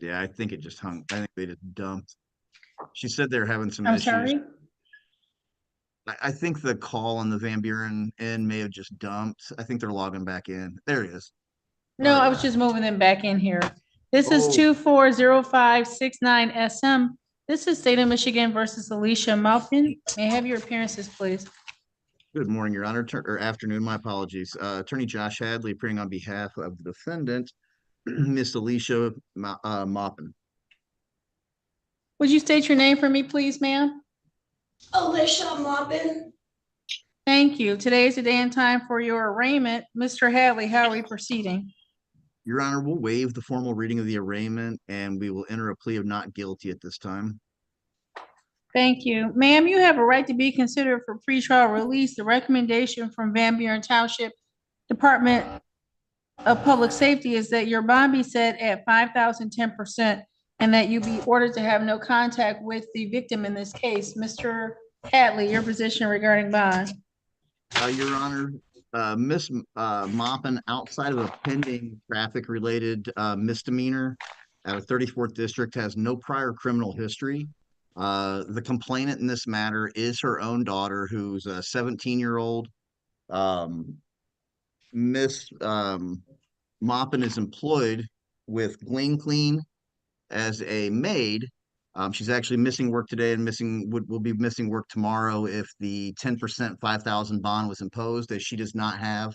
Yeah, I think it just hung. I think they just dumped. She said they're having some I'm issues. sorry. I think the call on the Van Buren end may have just dumped. I think they're logging back in. There it is. No, All I right. was just moving them back in here. This is Oh, 240569 SM. This is State of Michigan versus Alicia Maupin. May I have your appearances, please? good morning, Your Honor, or afternoon. My apologies. Attorney Josh Hadley appearing on behalf of the defendant, Miss Alicia Maupin. Would you state your name for me, please, ma'am? Alicia Maupin. Thank you. Today is the day and time for your arraignment. Mr. Hadley, how are we proceeding? Your Honor, we'll waive the formal reading of the arraignment and we will enter a plea of not guilty at this time. Thank you. Ma'am, you have a right to be considered for pretrial release. The recommendation from Van Buren Township Department of Public Safety is that your bond be set at 5,010% and that you be ordered to have no contact with the victim in this case. Mr. Hadley, your position regarding bond. Your Honor, Miss Maupin, outside of a pending traffic-related misdemeanor out of 34th District, has no prior criminal history. The complainant in this matter is her own daughter, who's a 17-year-old. Miss Maupin is employed with Glean Clean as a maid. She's actually missing work today and will be missing work tomorrow if the 10% 5,000 bond was imposed, as she does not have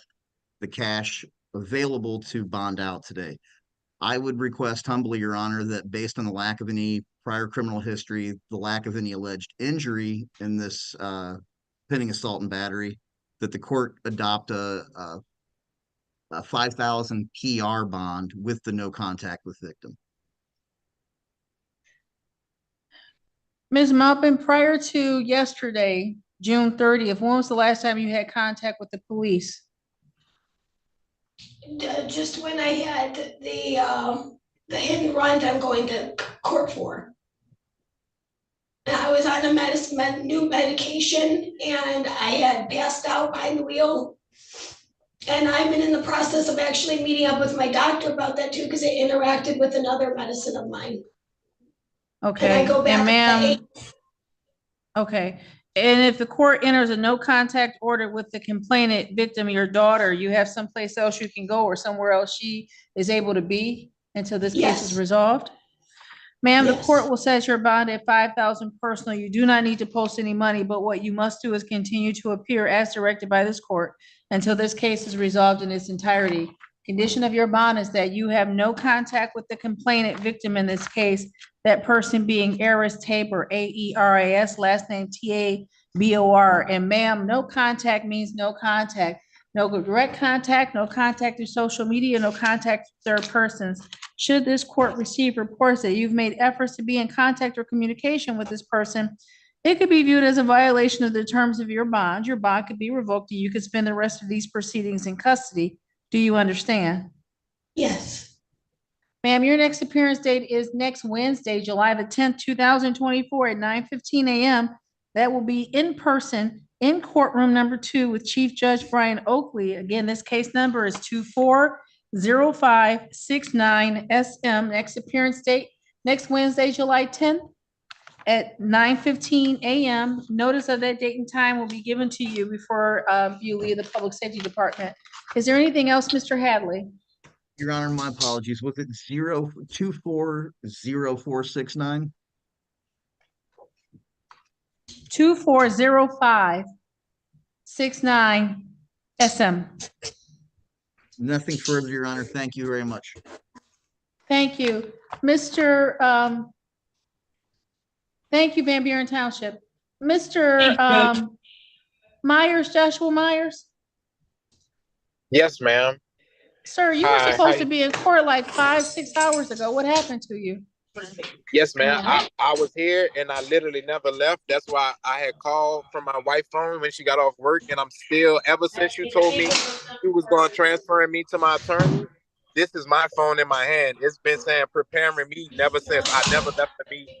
the cash available to bond out today. I would request humbly, Your Honor, that based on the lack of any prior criminal history, the lack of any alleged injury in this pending assault and battery, that the court adopt a 5,000 PR bond with the no contact with victim. Ms. Maupin, prior to yesterday, June 30th, when was the last time you had contact with the police? Just when I had the hit and run I'm going to court for. And I was on a new medication and I had passed out behind the wheel. And I've been in the process of actually meeting up with my doctor about that too, because it interacted with another medicine of mine. Okay, And I go back and to ma'am, okay. And if the court enters a no contact order with the complainant victim, your daughter, you have someplace else you can go or somewhere else she is able to be until this case is Yes. resolved? Ma'am, the Yes. court will set your bond at 5,000 personal. You do not need to post any money, but what you must do is continue to appear as directed by this court until this case is resolved in its entirety. Condition of your bond is that you have no contact with the complainant victim in this case, that person being Aris Tabor, Aeras, last name Tabor. And ma'am, no contact means no contact. No direct contact, no contact through social media, no contact with third persons. Should this court receive reports that you've made efforts to be in contact or communication with this person, it could be viewed as a violation of the terms of your bond. Your bond could be revoked and you could spend the rest of these proceedings in custody. Do you understand? Yes. Ma'am, your next appearance date is next Wednesday, July the 10th, 2024 at 9:15 a.m. That will be in person in courtroom number 2 with Chief Judge Brian Oakley. Again, this case number is 240569 SM. Next appearance date, next Wednesday, July 10th at 9:15 a.m. Notice of that date and time will be given to you before you leave the Public Safety Department. Is there anything else, Mr. Hadley? Your Honor, my apologies. Was it 0240469? 240569 SM. Nothing further, Your Honor. Thank you very much. Thank you. Thank you, Van Buren Township. Mr. Myers, Joshua Myers? Yes, ma'am. Sir, you were Hi, supposed hi. to be in court like 5-6 hours ago. What happened to you? Yes, ma'am. I was here and I literally never left. That's why I had called from my wife's phone when she got off work. And I'm still, ever since you told me you was going to transfer me to my attorney, this is my phone in my hand. It's been saying preparing me ever since. I never left the meeting.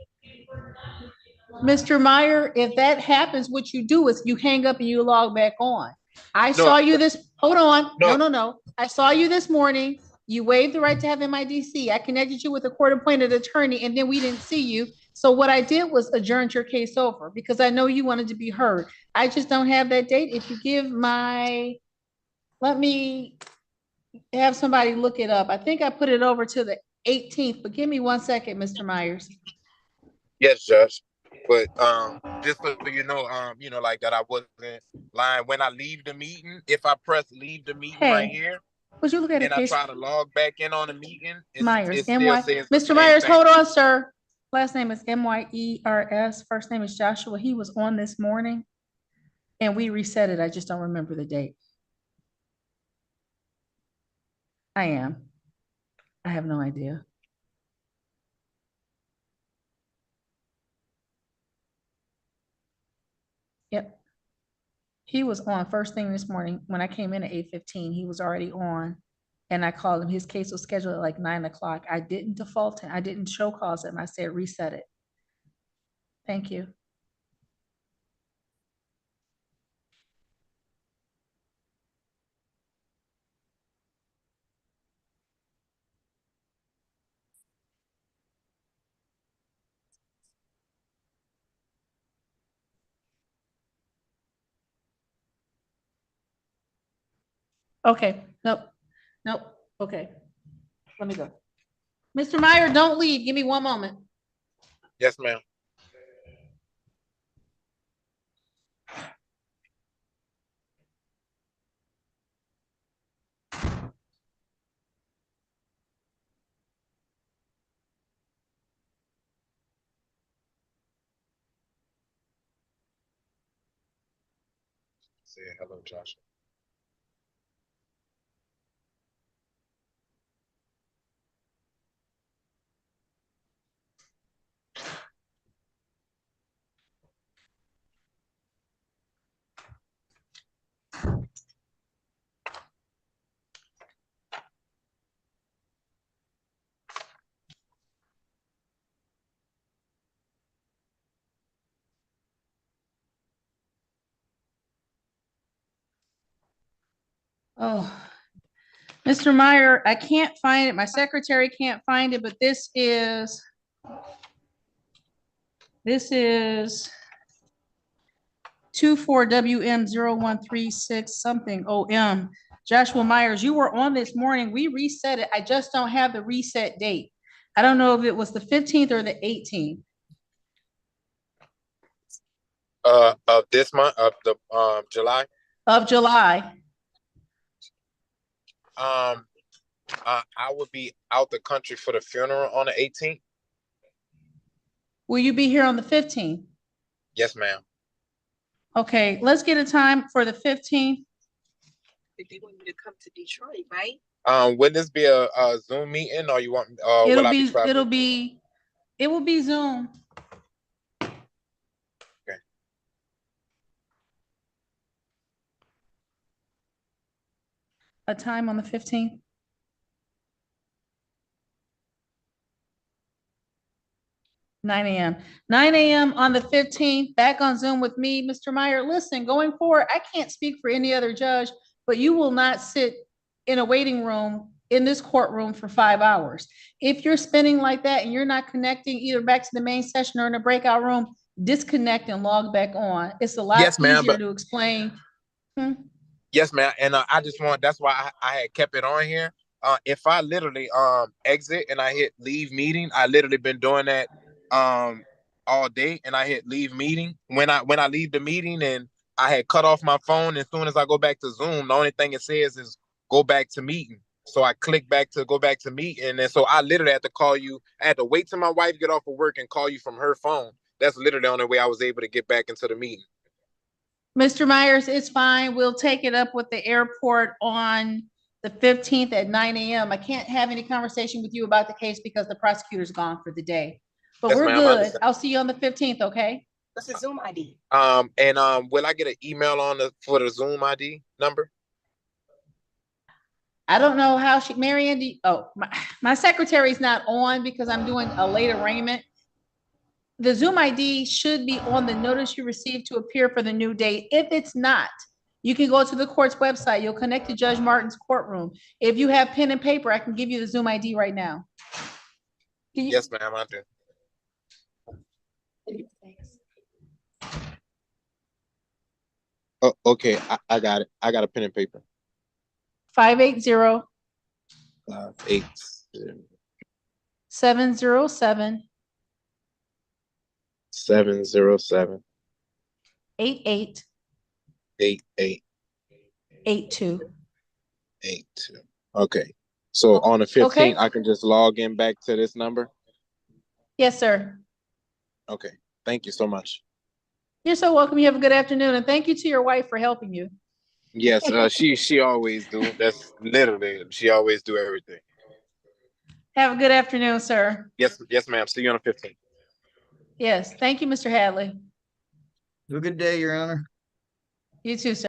Mr. Meyer, if that happens, what you do is you hang up and you log back on. I saw you this, hold on. No. I saw you this morning. You waived the right to have MIDC. I connected you with a court-appointed attorney, and then we didn't see you. So what I did was adjourn your case over because I know you wanted to be heard. I just don't have that date. If you give let me have somebody look it up. I think I put it over to the 18th, but give me 1 second, Mr. Myers. Yes, Judge. But just so you know, like that I wasn't lying. When I leave the meeting, if I press leave the meeting right Hey, here would you look at a and I case? try to log back in on the meeting, Myers, it still M-Y. says the Mr. same Myers, thing. hold on, sir. Last name is Myers. First name is Joshua. He was on this morning and we reset it. I just don't remember the date. I am. I have no idea. Yep. He was on first thing this morning. When I came in at 8:15, he was already on. And I called him. His case was scheduled at like 9 o'clock. I didn't default him. I didn't show cause him. I said reset it. Thank you. Okay, nope, nope, okay. Let me go. Mr. Meyer, don't leave. Give me 1 moment. Yes, ma'am. Say hello, Josh. Oh, Mr. Meyer, I can't find it. My secretary can't find it, but this is 24WM0136 something OM. Joshua Myers, you were on this morning. We reset it. I just don't have the reset date. I don't know if it was the 15th or the 18th. Of this month, of the July. Of July. I would be out the country for the funeral on the 18th. Will you be here on the 15th? Yes, ma'am. Okay, let's get a time for the 15th. They want you to come to Detroit, right? Would this be a Zoom meeting, or you want? It'll will I be, traveling? it will be Zoom. Okay. A time on the 15th? Nine a.m. on the 15th, back on Zoom with me, Mr. Meyer. Listen, going forward, I can't speak for any other judge, but you will not sit in a waiting room in this courtroom for 5 hours. If you're spinning like that and you're not connecting either back to the main session or in a breakout room, disconnect and log back on. It's a lot Yes, ma'am, easier but to explain. yes, ma'am. And I just want, that's why I had kept it on here. If I literally exit and I hit leave meeting, I literally been doing that all day, and I hit leave meeting. When I leave the meeting and I had cut off my phone, as soon as I go back to Zoom, the only thing it says is go back to meeting. So I click back to go back to meeting, and so I literally had to call you. I had to wait till my wife get off of work and call you from her phone. That's literally the only way I was able to get back into the meeting. Mr. Myers, it's fine. We'll take it up with the airport on the 15th at 9 a.m. I can't have any conversation with you about the case because the prosecutor's gone for the day. But Yes, we're ma'am, I good. understand. I'll see you on the 15th, okay? What's the Zoom ID? And will I get an email for the Zoom ID number? I don't know how Mary Ann, my secretary's not on because I'm doing a late arraignment. The Zoom ID should be on the notice you received to appear for the new date. If it's not, You can go to the court's website. You'll connect to Judge Martin's courtroom. If you have pen and paper, I can give you the Zoom ID right now. Can you- Yes, ma'am, I do. Oh, okay, I got it. I got a pen and paper. 580 8 707 707 8882. 8882. Okay. So on the 15th, Okay. I can just log in back to this number? Yes, sir. Okay. Thank you so much. You're so welcome. You have a good afternoon, and thank you to your wife for helping you. Yes, she always do. That's literally, she always do everything. Have a good afternoon, sir. Yes, ma'am. See you on the 15th. Yes, thank you, Mr. Hadley. Have a good day, Your Honor. You too, sir.